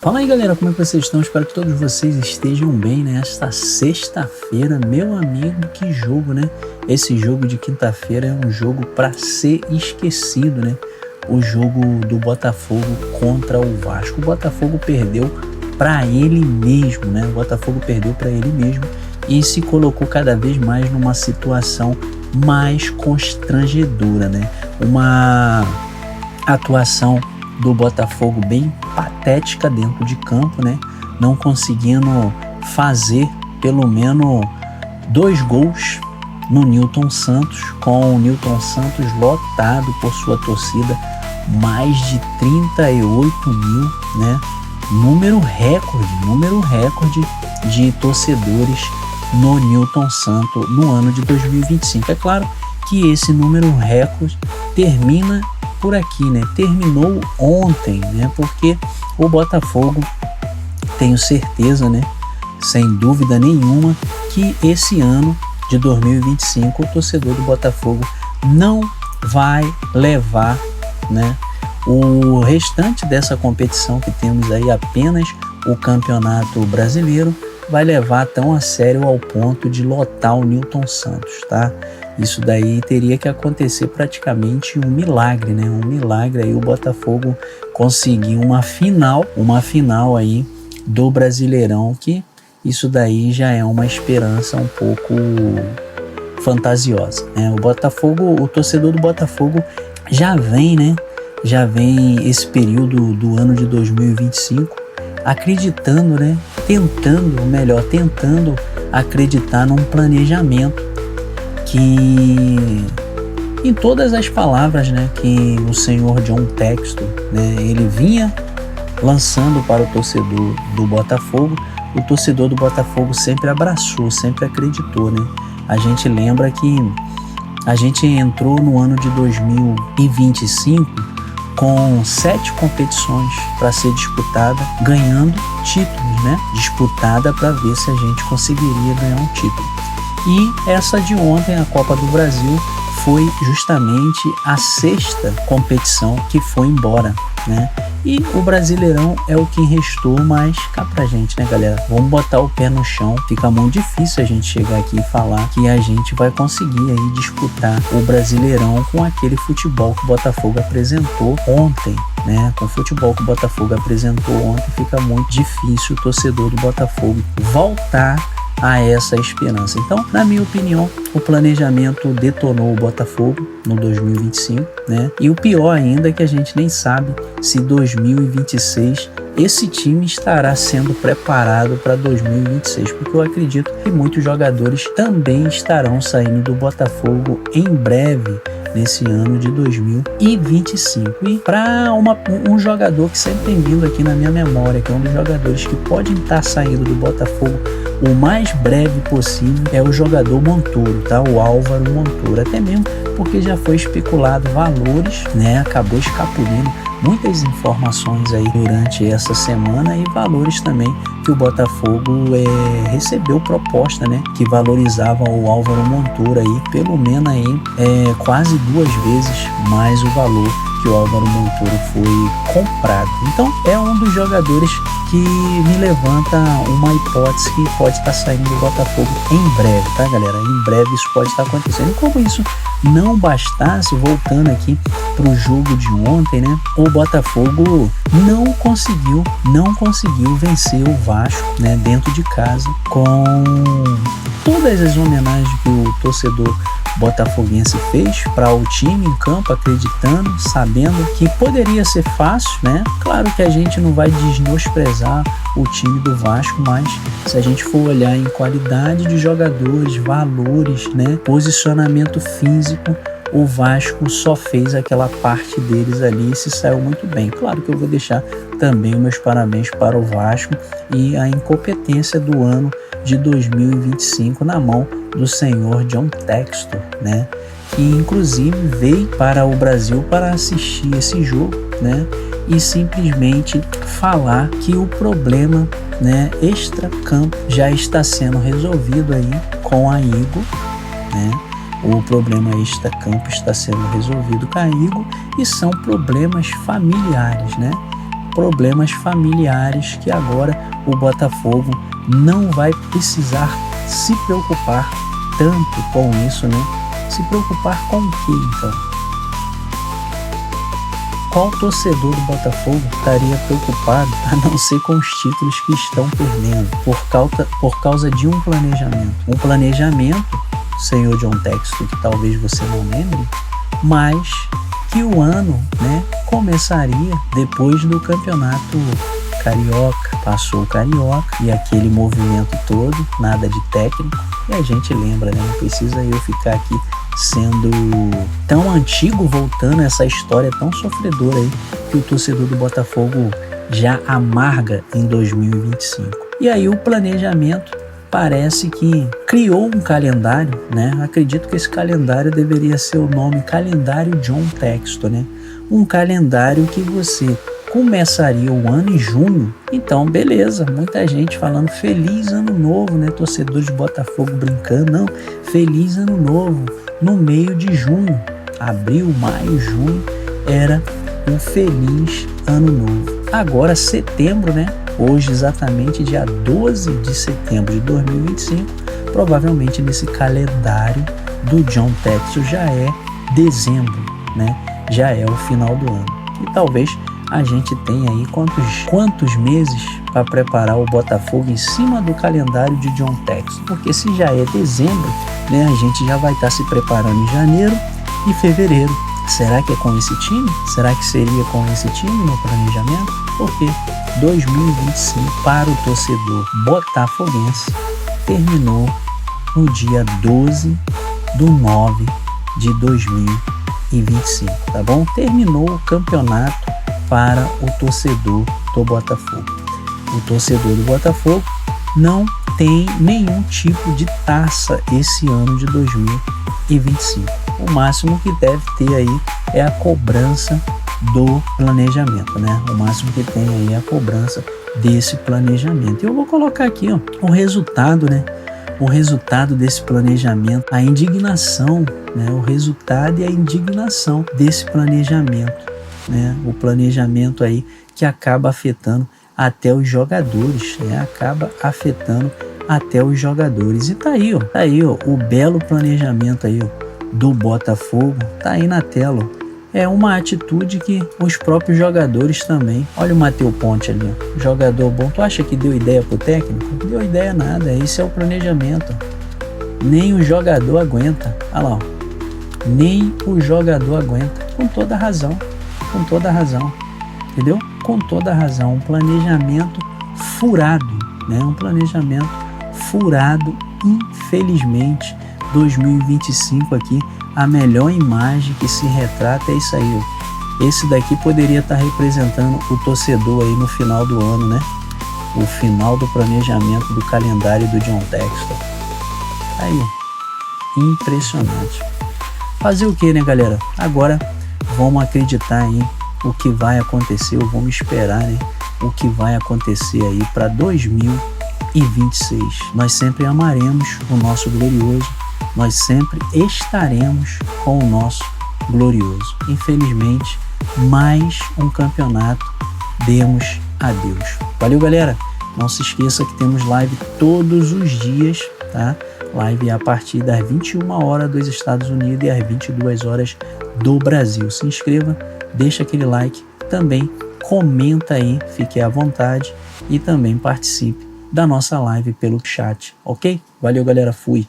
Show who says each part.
Speaker 1: Fala aí galera, como é que vocês estão? Espero que todos vocês estejam bem, né? Esta sexta-feira, meu amigo, que jogo, né? Esse jogo de quinta-feira é um jogo para ser esquecido, né? O jogo do Botafogo contra o Vasco. O Botafogo perdeu para ele mesmo, né? O Botafogo perdeu para ele mesmo e se colocou cada vez mais numa situação mais constrangedora, né? Uma atuação do Botafogo bem patética dentro de campo, né? Não conseguindo fazer pelo menos 2 gols no Nilton Santos, com o Nilton Santos lotado por sua torcida, mais de 38 mil, né? Número recorde de torcedores no Nilton Santos no ano de 2025. É claro que esse número recorde termina por aqui, né? Terminou ontem, né? Porque o Botafogo, tenho certeza, né? Sem dúvida nenhuma, que esse ano de 2025 o torcedor do Botafogo não vai levar, né? O restante dessa competição, que temos aí apenas o Campeonato Brasileiro, vai levar tão a sério ao ponto de lotar o Nilton Santos, tá? Isso daí teria que acontecer praticamente um milagre, né? Um milagre aí o Botafogo conseguir uma final aí do Brasileirão, que isso daí já é uma esperança um pouco fantasiosa, né? O torcedor do Botafogo já vem, né? Já vem esse período do ano de 2025 acreditando, né? Tentando acreditar num planejamento que, em todas as palavras, né, que o senhor John Textor, né, ele vinha lançando para o torcedor do Botafogo, o torcedor do Botafogo sempre abraçou, sempre acreditou, né? A gente lembra que a gente entrou no ano de 2025 com 7 competições para ser disputada, ganhando títulos, né? Disputada para ver se a gente conseguiria ganhar um título. E essa de ontem, a Copa do Brasil, foi justamente a 6ª competição que foi embora, né? E o Brasileirão é o que restou, mas cá pra gente, né, galera? Vamos botar o pé no chão. Fica muito difícil a gente chegar aqui e falar que a gente vai conseguir aí disputar o Brasileirão com aquele futebol que o Botafogo apresentou ontem, né? Com o futebol que o Botafogo apresentou ontem, fica muito difícil o torcedor do Botafogo voltar a essa esperança. Então, na minha opinião, o planejamento detonou o Botafogo no 2025, né? E o pior ainda é que a gente nem sabe se 2026 esse time estará sendo preparado para 2026, porque eu acredito que muitos jogadores também estarão saindo do Botafogo em breve, nesse ano de 2025. E para um jogador que sempre tem vindo aqui na minha memória, que é um dos jogadores que podem estar saindo do Botafogo o mais breve possível, é o jogador Montoro, tá? O Álvaro Montoro, até mesmo porque já foi especulado valores, né? Acabou escapulindo muitas informações aí durante essa semana e valores também que o Botafogo recebeu proposta, né? Que valorizavam o Álvaro Montoro aí, pelo menos aí quase 2 vezes mais o valor que o Álvaro Montoro foi comprado. Então é um dos jogadores que me levanta uma hipótese que pode estar saindo do Botafogo em breve, tá, galera? Em breve isso pode estar acontecendo. E como isso não bastasse, voltando aqui para o jogo de ontem, né? O Botafogo não conseguiu vencer o Vasco, né? Dentro de casa, com todas as homenagens que o torcedor botafoguense fez para o time em campo, acreditando, sabendo que poderia ser fácil, né? Claro que a gente não vai desnosprezar o time do Vasco, mas se a gente for olhar em qualidade de jogadores, valores, né? Posicionamento físico, o Vasco só fez aquela parte deles ali e se saiu muito bem. Claro que eu vou deixar também os meus parabéns para o Vasco e a incompetência do ano de 2025 na mão do senhor John Textor, né? Que inclusive veio para o Brasil para assistir esse jogo, né? E simplesmente falar que o problema, né, extra-campo já está sendo resolvido aí com a Igor, né? O problema extra-campo está sendo resolvido com a Igor e são problemas familiares, né? problemas familiares que agora o Botafogo não vai precisar se preocupar tanto com isso, né? Se preocupar com o que, então? Qual torcedor do Botafogo estaria preocupado a não ser com os títulos que estão perdendo por causa de um planejamento? Um planejamento, senhor John Textor, que talvez você não lembre, mas que o ano, né, começaria depois do campeonato carioca. Passou o carioca e aquele movimento todo, nada de técnico, e a gente lembra, né? Não precisa eu ficar aqui sendo tão antigo, voltando essa história tão sofredora aí que o torcedor do Botafogo já amarga em 2025. E aí o planejamento parece que criou um calendário, né? Acredito que esse calendário deveria ser o nome Calendário John Textor, né? Um calendário que você começaria o ano em junho. Então, beleza, muita gente falando feliz ano novo, né? Torcedores de Botafogo brincando, não, feliz ano novo, no meio de junho, abril, maio, junho, era um feliz ano novo. Agora, setembro, né? Hoje, exatamente dia 12 de setembro de 2025, provavelmente nesse calendário do John Textor já é dezembro, né? Já é o final do ano. E talvez a gente tenha aí quantos meses para preparar o Botafogo em cima do calendário de John Textor. Porque se já é dezembro, né, a gente já vai estar se preparando em janeiro e fevereiro. Será que é com esse time? Será que seria com esse time no planejamento? Porque 2025 para o torcedor botafoguense terminou no dia 12/9/2025, tá bom? Terminou o campeonato para o torcedor do Botafogo. O torcedor do Botafogo não tem nenhum tipo de taça esse ano de 2025. O máximo que deve ter aí é a cobrança do planejamento, né? O máximo que tem aí é a cobrança desse planejamento. Eu vou colocar aqui, ó, o resultado, né? O resultado desse planejamento, a indignação, né? O resultado e a indignação desse planejamento, né? O planejamento aí que acaba afetando até os jogadores, né? Acaba afetando até os jogadores. E tá aí, ó, o belo planejamento aí, ó, do Botafogo, tá aí na tela, ó. É uma atitude que os próprios jogadores também. Olha o Matheus Ponte ali, ó. Jogador bom. Tu acha que deu ideia pro técnico? Não deu ideia nada. Esse é o planejamento. Nem o jogador aguenta. Olha lá, ó. Nem o jogador aguenta. Com toda razão. Com toda razão. Entendeu? Com toda razão. Um planejamento furado, né? Um planejamento furado, infelizmente. 2025 aqui, a melhor imagem que se retrata é isso aí, ó. Esse daqui poderia estar representando o torcedor aí no final do ano, né? O final do planejamento do calendário do John Textor. Aí, impressionante. Fazer o que, né, galera? Agora vamos acreditar aí o que vai acontecer, ou vamos esperar, né, o que vai acontecer aí para 2026. Nós sempre amaremos o nosso glorioso. Nós sempre estaremos com o nosso glorioso. Infelizmente, mais um campeonato demos a Deus. Valeu, galera! Não se esqueça que temos live todos os dias, tá? Live a partir das 21 horas dos Estados Unidos e às 22 horas do Brasil. Se inscreva, deixa aquele like, também comenta aí, fique à vontade e também participe da nossa live pelo chat, ok? Valeu, galera! Fui!